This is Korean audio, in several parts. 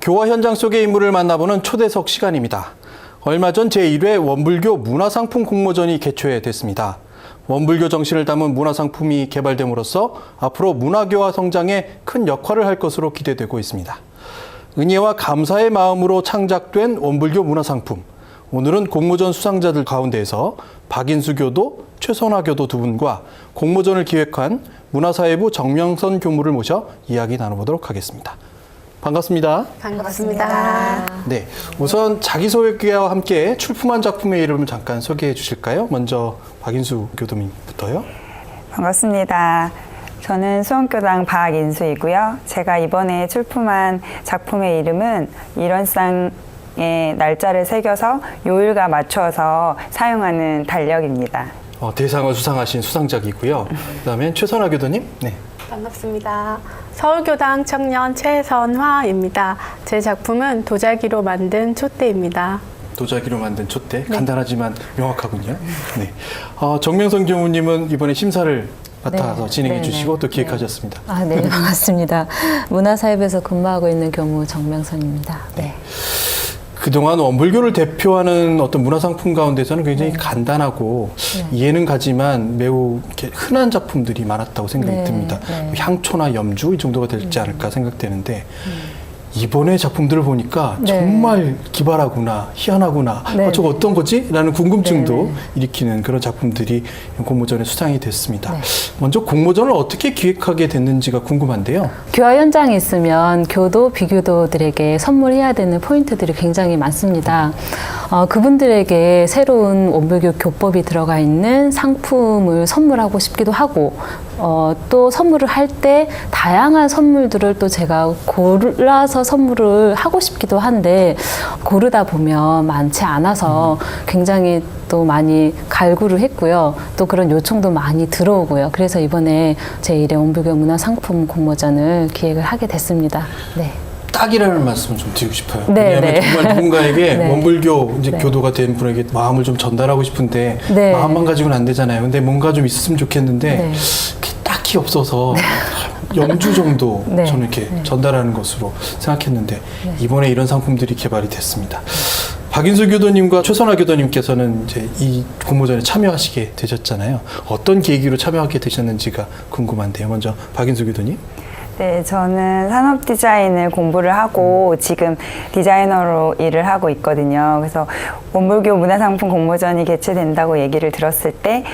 교화 현장 속의 인물을 만나보는 초대석 시간입니다. 얼마 전 제1회 원불교 문화상품 공모전이 개최됐습니다. 원불교 정신을 담은 문화상품이 개발됨으로써 앞으로 문화교화 성장에 큰 역할을 할 것으로 기대되고 있습니다. 은혜와 감사의 마음으로 창작된 원불교 문화상품. 오늘은 공모전 수상자들 가운데에서 박인수 교도, 최선화 교도 두 분과 공모전을 기획한 문화사회부 정명선 교무를 모셔 이야기 나눠보도록 하겠습니다. 반갑습니다. 반갑습니다. 네, 우선 자기소개와 함께 출품한 작품의 이름을 잠깐 소개해 주실까요? 먼저 박인수 교도님부터요. 반갑습니다. 저는 수원교당 박인수이고요. 제가 이번에 출품한 작품의 이름은 일원상의 날짜를 새겨서 요일과 맞춰서 사용하는 달력입니다. 대상을 수상하신 수상작이고요. 그다음에 최선화 교도님. 네. 반갑습니다. 서울교당 청년 최선화입니다. 제 작품은 도자기로 만든 촛대입니다. 도자기로 만든 촛대. 네. 간단하지만 명확하군요. 네. 정명선 교무님은 이번에 심사를 맡아서 진행해 주시고 또 기획하셨습니다. 네, 반갑습니다. 문화사회부에서 근무하고 있는 교무 정명선입니다. 네. 그동안 원불교를 대표하는 어떤 문화상품 가운데서는 굉장히 간단하고 이해는 가지만 매우 이렇게 흔한 작품들이 많았다고 생각이 듭니다. 향초나 염주 이 정도가 되지 않을까 생각되는데 이번에 작품들을 보니까 정말 기발하구나, 희한하구나, 저거 어떤 거지? 라는 궁금증도 일으키는 그런 작품들이 공모전에 수상이 됐습니다. 먼저 공모전을 어떻게 기획하게 됐는지가 궁금한데요. 교화 현장에 있으면 교도, 비교도들에게 선물해야 되는 포인트들이 굉장히 많습니다. 그분들에게 새로운 원불교 교법이 들어가 있는 상품을 선물하고 싶기도 하고 또 선물을 할 때 다양한 선물들을 또 제가 골라서 선물을 하고 싶기도 한데 고르다 보면 많지 않아서 굉장히 또 많이 갈구를 했고요. 또 그런 요청도 많이 들어오고요. 그래서 이번에 제1회 원불교 문화상품 공모전을 기획을 하게 됐습니다. 네. 딱이라는 말씀을 좀 드리고 싶어요. 왜냐하면 정말 누군가에게 원불교 이제 교도가 된 분에게 마음을 좀 전달하고 싶은데 마음만 가지고는 안 되잖아요. 근데 뭔가 좀 있었으면 좋겠는데 딱히 없어서 염주 정도 저는 이렇게 전달하는 것으로 생각했는데 이번에 이런 상품들이 개발이 됐습니다. 박인수 교도님과 최선화 교도님께서는 이제 이 공모전에 참여하시게 되셨잖아요. 어떤 계기로 참여하게 되셨는지가 궁금한데요. 먼저 박인수 교도님. 네, 저는 산업 디자인을 공부를 하고 지금 디자이너로 일을 하고 있거든요. 그래서 원불교 문화상품 공모전이 개최된다고 얘기를 들었을 때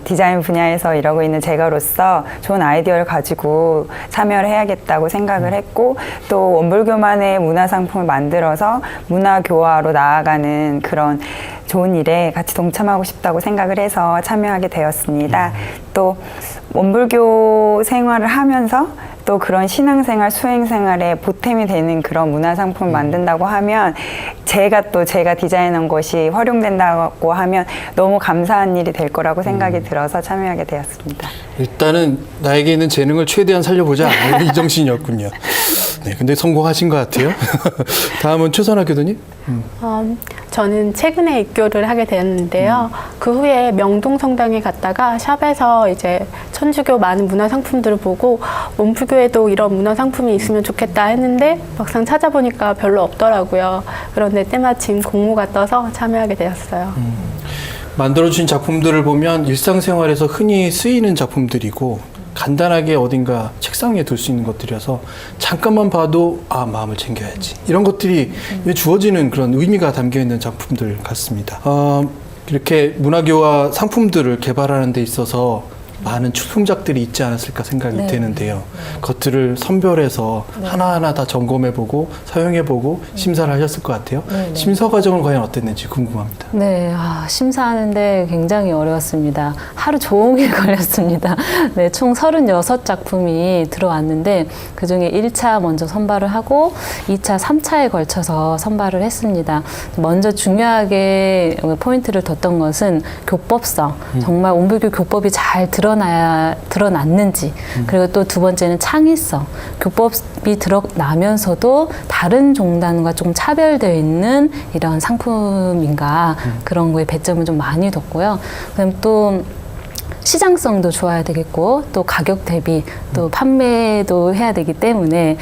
디자인 분야에서 일하고 있는 제가로서 좋은 아이디어를 가지고 참여를 해야겠다고 생각을 했고 또 원불교만의 문화상품을 만들어서 문화교화로 나아가는 그런 좋은 일에 같이 동참하고 싶다고 생각을 해서 참여하게 되었습니다. 또 원불교 생활을 하면서 또 그런 신앙생활, 수행생활에 보탬이 되는 그런 문화상품을 만든다고 하면 제가 디자인한 것이 활용된다고 하면 너무 감사한 일이 될 거라고 생각이 들어서 참여하게 되었습니다. 일단은 나에게 있는 재능을 최대한 살려보자 이 정신이었군요. 네, 근데 성공하신 것 같아요. 다음은 최선화 교도님. 저는 최근에 입교를 하게 되었는데요. 그 후에 명동 성당에 갔다가 샵에서 이제 천주교 많은 문화상품들을 보고 원불교에도 이런 문화상품이 있으면 좋겠다 했는데 막상 찾아보니까 별로 없더라고요. 그런데 때마침 공모가 떠서 참여하게 되었어요. 만들어주신 작품들을 보면 일상생활에서 흔히 쓰이는 작품들이고 간단하게 어딘가 책상에 둘 수 있는 것들이어서 잠깐만 봐도 마음을 챙겨야지 이런 것들이 주어지는 그런 의미가 담겨있는 작품들 같습니다. 이렇게 문화교화 상품들을 개발하는 데 있어서 많은 출품작들이 있지 않았을까 생각이 되는데요. 그것들을 선별해서 하나하나 다 점검해보고 사용해보고 심사를 하셨을 것 같아요. 심사 과정은 과연 어땠는지 궁금합니다. 네, 심사하는데 굉장히 어려웠습니다. 하루 종일 걸렸습니다. 네, 총 36작품이 들어왔는데 그중에 1차 먼저 선발을 하고 2차, 3차에 걸쳐서 선발을 했습니다. 먼저 중요하게 포인트를 뒀던 것은 교법성, 정말 원불교 교법이 잘 드러났는지 그리고 또 두 번째는 창의성, 교법이 드러나면서도 다른 종단과 좀 차별되어 있는 이런 상품인가 그런 거에 배점을 좀 많이 뒀고요. 그다음 또 시장성도 좋아야 되겠고 또 가격 대비 또 판매도 해야 되기 때문에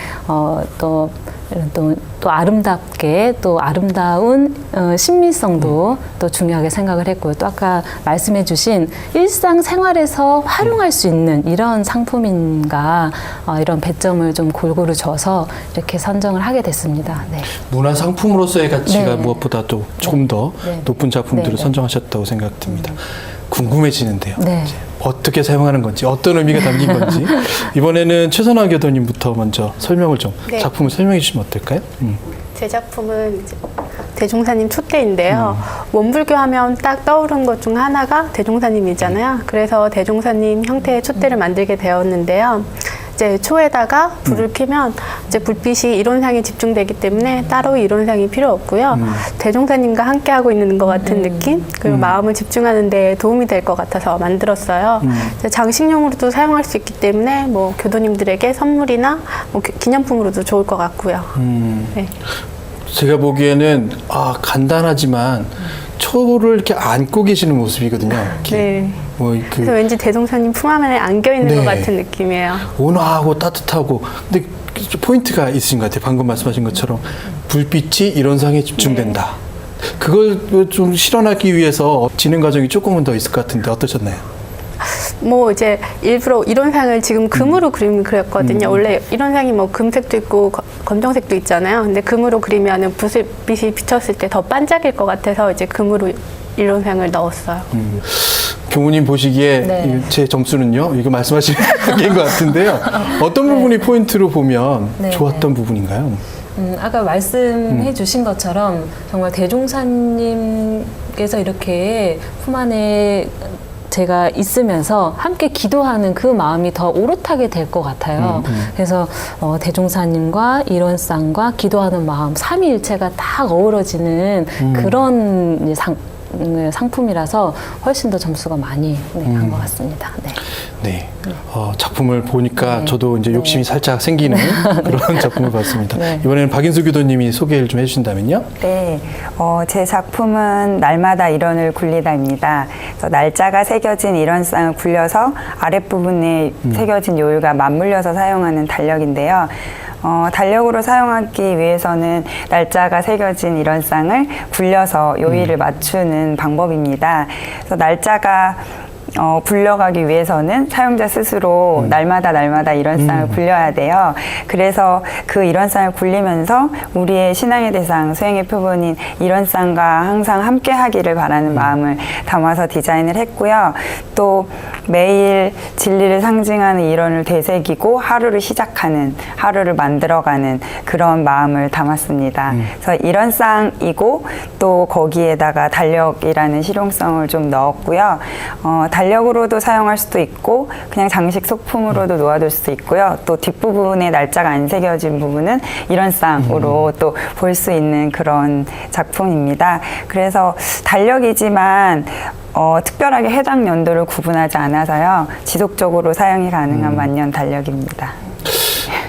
또 아름답게 또 아름다운 신미성도 또 중요하게 생각을 했고요. 또 아까 말씀해주신 일상생활에서 활용할 수 있는 이런 상품인가 이런 배점을 좀 골고루 줘서 이렇게 선정을 하게 됐습니다. 네. 문화 상품으로서의 가치가 네. 무엇보다도 조금 더 네. 높은 작품들을 네. 선정하셨다고 생각됩니다. 궁금해지는데요. 네. 이제 어떻게 사용하는 건지, 어떤 의미가 담긴 건지 이번에는 최선화 교도님부터 먼저 설명을 좀 네. 작품을 설명해 주시면 어떨까요? 제 작품은 이제 대종사님 촛대인데요. 원불교 하면 딱 떠오른 것 중 하나가 대종사님이잖아요. 그래서 대종사님 형태의 촛대를 만들게 되었는데요. 이제 초에다가 불을 켜면 이제 불빛이 이론상에 집중되기 때문에 따로 이론상이 필요 없고요. 대종사님과 함께 하고 있는 것 같은 느낌, 그리고 마음을 집중하는 데 도움이 될 것 같아서 만들었어요. 이제 장식용으로도 사용할 수 있기 때문에 뭐 교도님들에게 선물이나 뭐 기념품으로도 좋을 것 같고요. 네. 제가 보기에는 간단하지만 초를 이렇게 안고 계시는 모습이거든요. 이렇게 네. 뭐 그래서 왠지 대종사님 품 안에 안겨 있는 네. 것 같은 느낌이에요. 온화하고 따뜻하고, 근데 포인트가 있으신 것 같아요. 방금 말씀하신 것처럼 불빛이 이론상에 집중된다. 그걸 좀 실현하기 위해서 진행 과정이 조금은 더 있을 것 같은데 어떠셨나요? 뭐 이제 일부러 이론상을 지금 금으로 그림을 그렸거든요. 원래 이론상이 뭐 금색도 있고 검정색도 있잖아요. 근데 금으로 그리면은 불빛이 비쳤을 때 더 반짝일 것 같아서 이제 금으로 이론상을 넣었어요. 교무님 보시기에 네. 제 점수는요? 이거 말씀하시는 게인 것 같은데요. 어떤 부분이 포인트로 보면 네. 좋았던 부분인가요? 아까 말씀해 주신 것처럼 정말 대종사님께서 이렇게 품 안에 제가 있으면서 함께 기도하는 그 마음이 더 오롯하게 될 것 같아요. 그래서 대종사님과 일원상과 기도하는 마음, 삼위일체가 딱 어우러지는 그런 상품이라서 훨씬 더 점수가 많이 간 것 같습니다. 네. 네. 작품을 보니까 네. 저도 이제 욕심이 살짝 생기는 그런 작품을 봤습니다. 네. 이번에는 박인수 교도님이 소개를 좀 해주신다면요? 네, 제 작품은 날마다 일원을 굴리다입니다. 그래서 날짜가 새겨진 일원쌍을 굴려서 아랫부분에 새겨진 요일과 맞물려서 사용하는 달력인데요. 달력으로 사용하기 위해서는 날짜가 새겨진 일원쌍을 굴려서 요일을 맞추는 방법입니다. 그래서 날짜가 굴려가기 위해서는 사용자 스스로 날마다 일원쌍을 굴려야 돼요. 그래서 그 일원쌍을 굴리면서 우리의 신앙의 대상, 수행의 표본인 일원쌍과 항상 함께 하기를 바라는 마음을 담아서 디자인을 했고요. 또 매일 진리를 상징하는 일원을 되새기고 하루를 시작하는, 하루를 만들어가는 그런 마음을 담았습니다. 그래서 일원쌍이고 또 거기에다가 달력이라는 실용성을 좀 넣었고요. 달력으로도 사용할 수도 있고 그냥 장식 소품으로도 놓아둘 수도 있고요. 또 뒷부분에 날짜가 안 새겨진 부분은 일원쌍으로 또 볼 수 있는 그런 작품입니다. 그래서 달력이지만 특별하게 해당 연도를 구분하지 않아서요. 지속적으로 사용이 가능한 만년 달력입니다.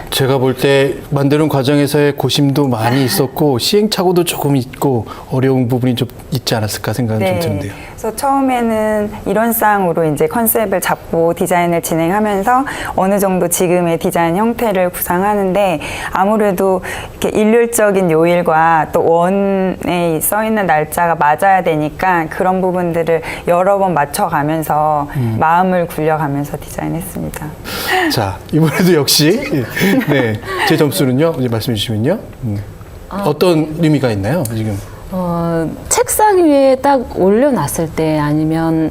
제가 볼 때 만드는 과정에서의 고심도 많이 있었고 시행착오도 조금 있고 어려운 부분이 좀 있지 않았을까 생각은 좀 드는데요. 그래서 처음에는 일원쌍으로 이제 컨셉을 잡고 디자인을 진행하면서 어느 정도 지금의 디자인 형태를 구상하는데 아무래도 이렇게 일률적인 요일과 또 원에 써 있는 날짜가 맞아야 되니까 그런 부분들을 여러 번 맞춰가면서 마음을 굴려가면서 디자인했습니다. 자, 이번에도 역시 네, 제 점수는요. 이제 말씀해 주시면요. 어떤 의미가 있나요, 지금? 책상 위에 딱 올려놨을 때 아니면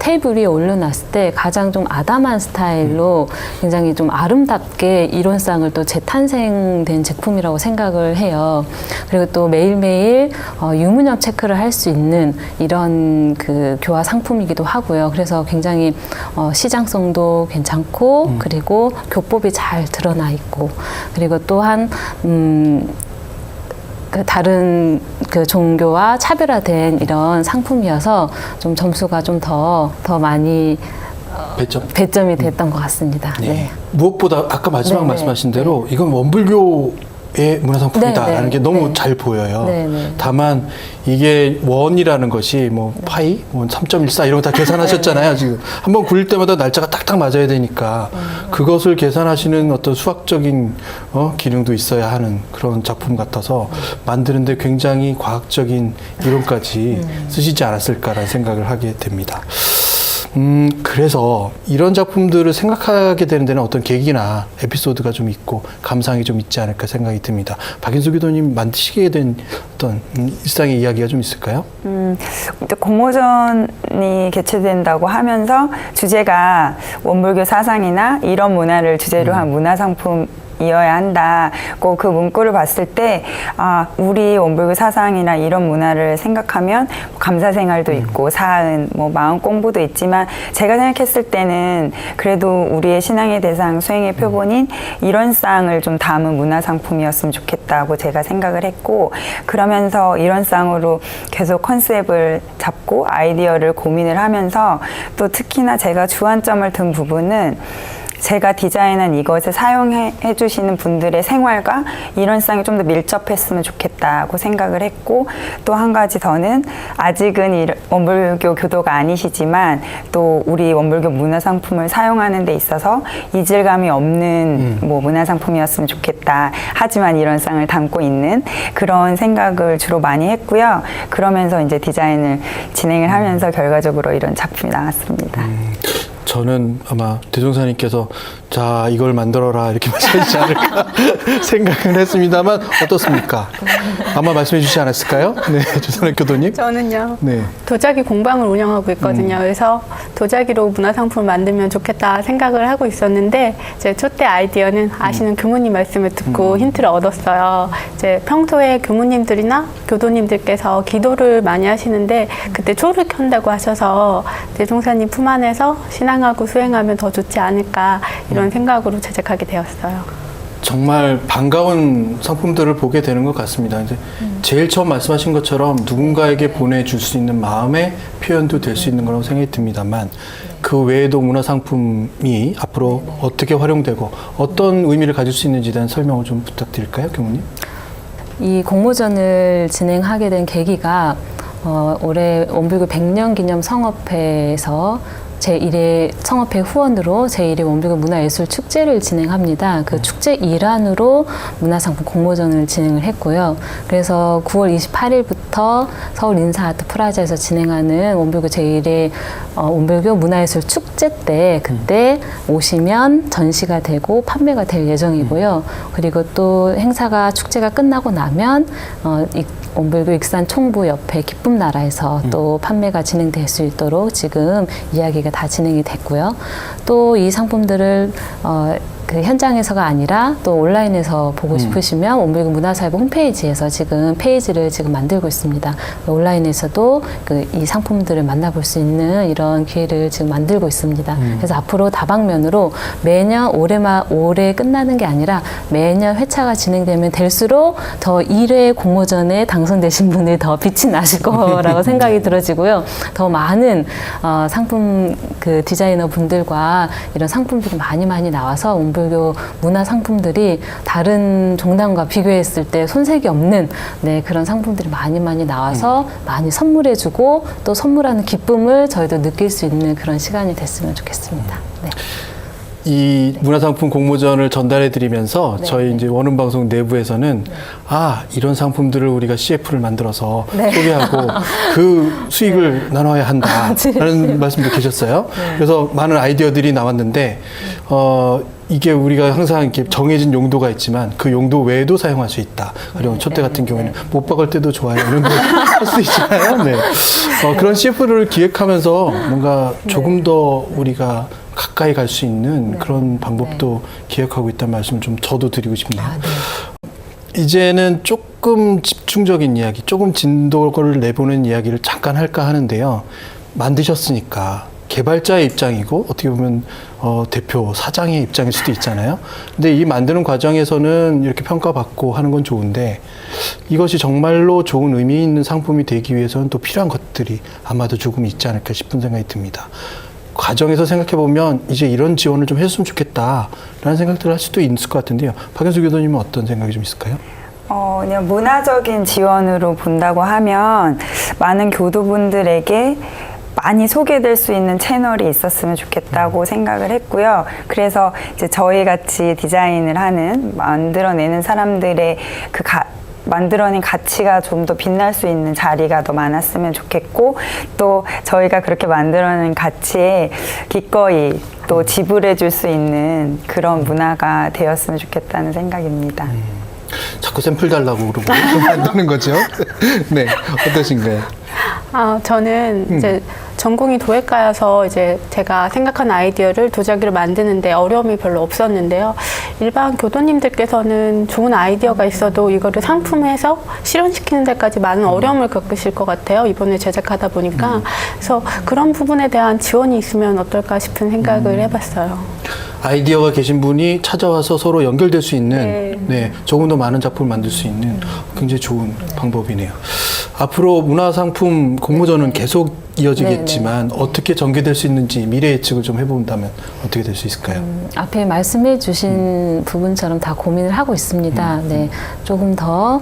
테이블 위에 올려놨을 때 가장 좀 아담한 스타일로 굉장히 좀 아름답게 이론상을 또 재탄생된 제품이라고 생각을 해요. 그리고 또 매일매일 유무nhập 체크를 할 수 있는 이런 그 교화 상품이기도 하고요. 그래서 굉장히 시장성도 괜찮고 그리고 교법이 잘 드러나 있고 그리고 또한 그 다른 그 종교와 차별화된 이런 상품이어서 좀 점수가 좀 더 많이 배점이 됐던 것 같습니다. 네. 네. 무엇보다 아까 마지막 네네. 말씀하신 대로 이건 원불교 문화상품이다라는 네, 네, 게 너무 네. 잘 보여요. 네, 네. 다만 이게 원이라는 것이 뭐 파이, 뭐 3.14 이런 거 다 계산하셨잖아요. 지금 한번 굴릴 때마다 날짜가 딱딱 맞아야 되니까 그것을 계산하시는 어떤 수학적인 기능도 있어야 하는 그런 작품 같아서 만드는데 굉장히 과학적인 이론까지 쓰시지 않았을까라는 생각을 하게 됩니다. 그래서 이런 작품들을 생각하게 되는 데는 어떤 계기나 에피소드가 좀 있고 감상이 좀 있지 않을까 생각이 듭니다. 박인수 교도님 만드시게 된 어떤 일상의 이야기가 좀 있을까요? 공모전이 개최된다고 하면서 주제가 원불교 사상이나 이런 문화를 주제로 한 문화상품 이어야 한다고 그 문구를 봤을 때 우리 원불교 사상이나 이런 문화를 생각하면 감사 생활도 있고 사은, 뭐 마음 공부도 있지만 제가 생각했을 때는 그래도 우리의 신앙의 대상 수행의 표본인 이런 쌍을 좀 담은 문화 상품이었으면 좋겠다고 제가 생각을 했고 그러면서 이런 쌍으로 계속 컨셉을 잡고 아이디어를 고민을 하면서 또 특히나 제가 주안점을 둔 부분은 제가 디자인한 이것을 사용해 주시는 분들의 생활과 이런 쌍이 좀 더 밀접했으면 좋겠다고 생각을 했고 또 한 가지 더는 아직은 원불교 교도가 아니시지만 또 우리 원불교 문화상품을 사용하는 데 있어서 이질감이 없는 뭐 문화상품이었으면 좋겠다. 하지만 이런 쌍을 담고 있는 그런 생각을 주로 많이 했고요. 그러면서 이제 디자인을 진행을 하면서 결과적으로 이런 작품이 나왔습니다. 저는 아마 대종사님께서 자 이걸 만들어라 이렇게 말씀하시지 않을까 생각을 했습니다만 어떻습니까? 아마 말씀해 주시지 않았을까요? 네, 조선의 교도님. 저는요. 네. 도자기 공방을 운영하고 있거든요. 그래서 도자기로 문화상품을 만들면 좋겠다 생각을 하고 있었는데 제 초대 아이디어는 아시는 교무님 말씀을 듣고 힌트를 얻었어요. 이제 평소에 교무님들이나 교도님들께서 기도를 많이 하시는데 그때 초를 켠다고 하셔서 대종사님 품 안에서 신앙하고 수행하면 더 좋지 않을까 이런 생각으로 제작하게 되었어요. 정말 반가운 상품들을 보게 되는 것 같습니다. 이제 제일 처음 말씀하신 것처럼 누군가에게 보내줄 수 있는 마음의 표현도 될 수 있는 거라고 생각이 듭니다만 그 외에도 문화상품이 앞으로 어떻게 활용되고 어떤 의미를 가질 수 있는지에 대한 설명을 좀 부탁드릴까요, 교무님? 이 공모전을 진행하게 된 계기가 올해 원불교 100년 기념 성업회에서 제1회 성업회 후원으로 제1회 원불교 문화예술 축제를 진행합니다. 그 축제 일환으로 문화상품 공모전을 진행을 했고요. 그래서 9월 28일부터 서울 인사아트 프라자에서 진행하는 원불교 제1회 원불교 문화예술 축제 때 그때 오시면 전시가 되고 판매가 될 예정이고요. 그리고 또 행사가 축제가 끝나고 나면 원불교 익산 총부 옆에 기쁨 나라에서 또 판매가 진행될 수 있도록 지금 이야기가 다 진행이 됐고요. 또 이 상품들을 그 현장에서가 아니라 또 온라인에서 보고 싶으시면 원불교 문화사회부 홈페이지에서 지금 페이지를 지금 만들고 있습니다. 온라인에서도 이 상품들을 만나볼 수 있는 이런 기회를 지금 만들고 있습니다. 그래서 앞으로 다방면으로 매년 올해 끝나는 게 아니라 매년 회차가 진행되면 될수록 더 1회 공모전에 당선되신 분이 더 빛이 나실 거라고 생각이 들어지고요. 더 많은 상품 그 디자이너 분들과 이런 상품들이 많이 나와서 원불교 문화 상품들이 다른 종단과 비교했을 때 손색이 없는 그런 상품들이 많이 나와서 많이 선물해주고 또 선물하는 기쁨을 저희도 느낄 수 있는 그런 시간이 됐으면 좋겠습니다. 네. 이 문화상품 공모전을 전달해드리면서 저희 이제 원음방송 내부에서는 이런 상품들을 우리가 CF를 만들어서 소개하고 그 수익을 나눠야 한다라는 말씀도 계셨어요. 그래서 많은 아이디어들이 나왔는데 이게 우리가 항상 이렇게 정해진 용도가 있지만 그 용도 외에도 사용할 수 있다. 그리고 첫째 같은 경우에는 못 박을 때도 좋아요. 이런 거 할 수 있잖아요. 네. 그런 CF를 기획하면서 뭔가 조금 더 우리가 가까이 갈 수 있는 그런 방법도 기획하고 있다는 말씀을 좀 저도 드리고 싶네요. 이제는 조금 집중적인 이야기, 조금 진도를 내보는 이야기를 잠깐 할까 하는데요. 만드셨으니까 개발자의 입장이고 어떻게 보면 대표, 사장의 입장일 수도 있잖아요. 근데 이 만드는 과정에서는 이렇게 평가받고 하는 건 좋은데 이것이 정말로 좋은 의미 있는 상품이 되기 위해서는 또 필요한 것들이 아마도 조금 있지 않을까 싶은 생각이 듭니다. 가정에서 생각해 보면 이제 이런 지원을 좀 해줬으면 좋겠다라는 생각들을 할 수도 있을 것 같은데요. 박연수 교도님은 어떤 생각이 좀 있을까요? 그냥 문화적인 지원으로 본다고 하면 많은 교도분들에게 많이 소개될 수 있는 채널이 있었으면 좋겠다고 생각을 했고요. 그래서 이제 저희 같이 디자인을 하는, 만들어내는 사람들의 만들어낸 가치가 좀 더 빛날 수 있는 자리가 더 많았으면 좋겠고, 또 저희가 그렇게 만들어낸 가치에 기꺼이 또 지불해 줄 수 있는 그런 문화가 되었으면 좋겠다는 생각입니다. 자꾸 샘플 달라고 그러고 만드는 거죠. 네, 어떠신가요? 저는 이제 전공이 도예과여서 이제 제가 생각한 아이디어를 도자기로 만드는데 어려움이 별로 없었는데요. 일반 교도님들께서는 좋은 아이디어가 있어도 이거를 상품화해서 실현시키는 데까지 많은 어려움을 겪으실 것 같아요. 이번에 제작하다 보니까. 그래서 그런 부분에 대한 지원이 있으면 어떨까 싶은 생각을 해봤어요. 아이디어가 계신 분이 찾아와서 서로 연결될 수 있는, 네, 조금 더 많은 작품을 만들 수 있는 굉장히 좋은 방법이네요. 앞으로 문화상품 공모전은 계속 이어지겠지만 어떻게 전개될 수 있는지 미래 예측을 좀 해본다면 어떻게 될 수 있을까요? 앞에 말씀해 주신 부분처럼 다 고민을 하고 있습니다. 네, 조금 더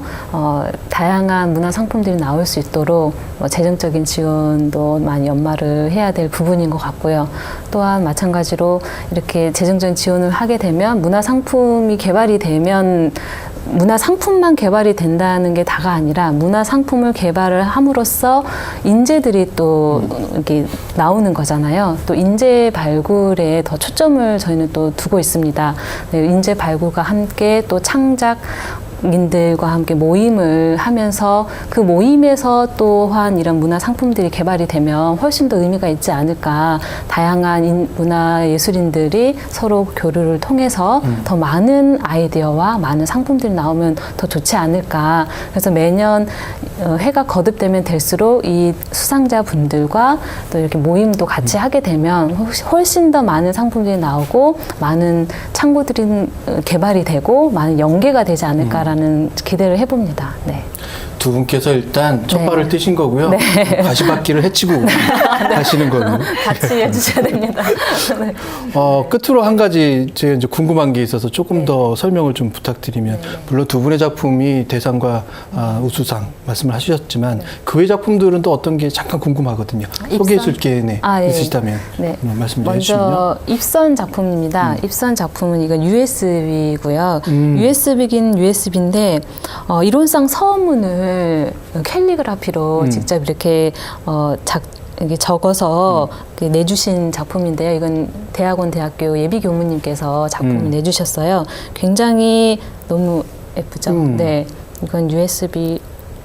다양한 문화 상품들이 나올 수 있도록 재정적인 지원도 많이 연마를 해야 될 부분인 것 같고요. 또한 마찬가지로 이렇게 재정적인 지원을 하게 되면 문화 상품이 개발이 되면 문화 상품만 개발이 된다는 게 다가 아니라 문화 상품을 개발을 함으로써 인재들이 또 이렇게 나오는 거잖아요. 또 인재 발굴에 더 초점을 저희는 또 두고 있습니다. 네, 인재 발굴과 함께 또 창작 인들과 함께 모임을 하면서 그 모임에서 또한 이런 문화 상품들이 개발이 되면 훨씬 더 의미가 있지 않을까. 다양한 문화 예술인들이 서로 교류를 통해서 더 많은 아이디어와 많은 상품들이 나오면 더 좋지 않을까. 그래서 매년 해가 거듭되면 될수록 이 수상자 분들과 또 이렇게 모임도 같이 하게 되면 훨씬 더 많은 상품들이 나오고 많은 창구들이 개발이 되고 많은 연계가 되지 않을까. 라는 기대를 해봅니다. 네. 두 분께서 일단 첫 발을 떼신 거고요. 네. 가시밭길을 헤치고 하시는 걸로. 같이 해주셔야 됩니다. 네. 끝으로 한 가지 제가 이제 궁금한 게 있어서 조금 더 설명을 좀 부탁드리면, 물론 두 분의 작품이 대상과 우수상 말씀을 하셨지만 그 외 작품들은 또 어떤 게 잠깐 궁금하거든요. 소개해 줄 게 있으시다면 말씀 좀 해주시면요. 먼저 입선 작품입니다. 입선 작품은 이건 USB고요. USB긴 USB인데 이론상 서문을 캘리그라피로 직접 이렇게 이렇게 적어서 내주신 작품인데요. 이건 대학교 예비교무님께서 작품을 내주셨어요. 굉장히 너무 예쁘죠. 네, 이건 USB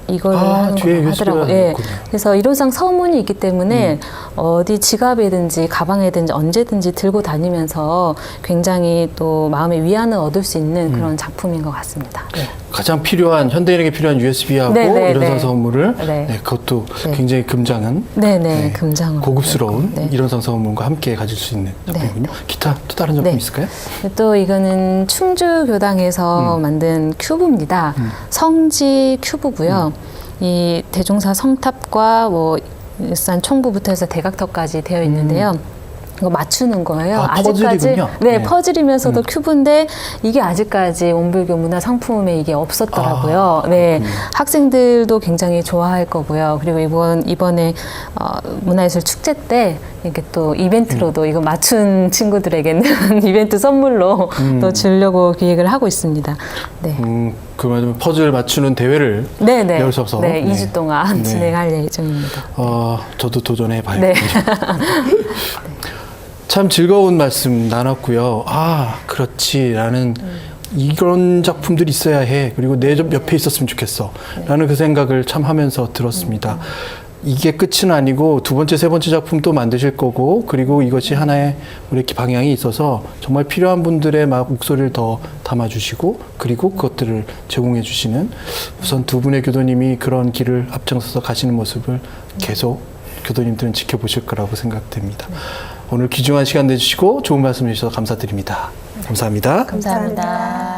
이걸 하는 거 하더라고요. 예. 그래서 이론상 서문이 있기 때문에 어디 지갑에든지 가방에든지 언제든지 들고 다니면서 굉장히 또 마음의 위안을 얻을 수 있는 그런 작품인 것 같습니다. 네. 가장 필요한, 현대인에게 필요한 USB하고 이론상 서문을 그것도 굉장히 금장한 금장으로 고급스러운 이론상 서문과 함께 가질 수 있는 작품이군요. 기타 또 다른 작품 있을까요? 또 이거는 충주교당에서 만든 큐브입니다. 성지 큐브고요. 이 대종사 성탑과 일산 총부부터 해서 대각터까지 되어 있는데요. 이거 맞추는 거예요. 아직까지 퍼즐이면서도 큐브인데 이게 아직까지 원불교 문화 상품에 이게 없었더라고요. 학생들도 굉장히 좋아할 거고요. 그리고 이번에 문화예술 축제 때 이렇게 또 이벤트로도 이거 맞춘 친구들에게는 이벤트 선물로 또 주려고 기획을 하고 있습니다. 네. 그러면 퍼즐 맞추는 대회를 열어서 2주 동안 진행할 예정입니다. 저도 도전해 봐야겠네요. 참 즐거운 말씀 나눴고요. 그렇지라는 이런 작품들이 있어야 해. 그리고 내 옆에 있었으면 좋겠어. 라는 그 생각을 참 하면서 들었습니다. 이게 끝은 아니고 두 번째, 세 번째 작품도 만드실 거고, 그리고 이것이 하나의 우리 방향이 있어서 정말 필요한 분들의 목소리를 더 담아주시고, 그리고 그것들을 제공해 주시는, 우선 두 분의 교도님이 그런 길을 앞장서서 가시는 모습을 계속 교도님들은 지켜보실 거라고 생각됩니다. 오늘 귀중한 시간 내주시고 좋은 말씀 해주셔서 감사드립니다. 감사합니다. 감사합니다.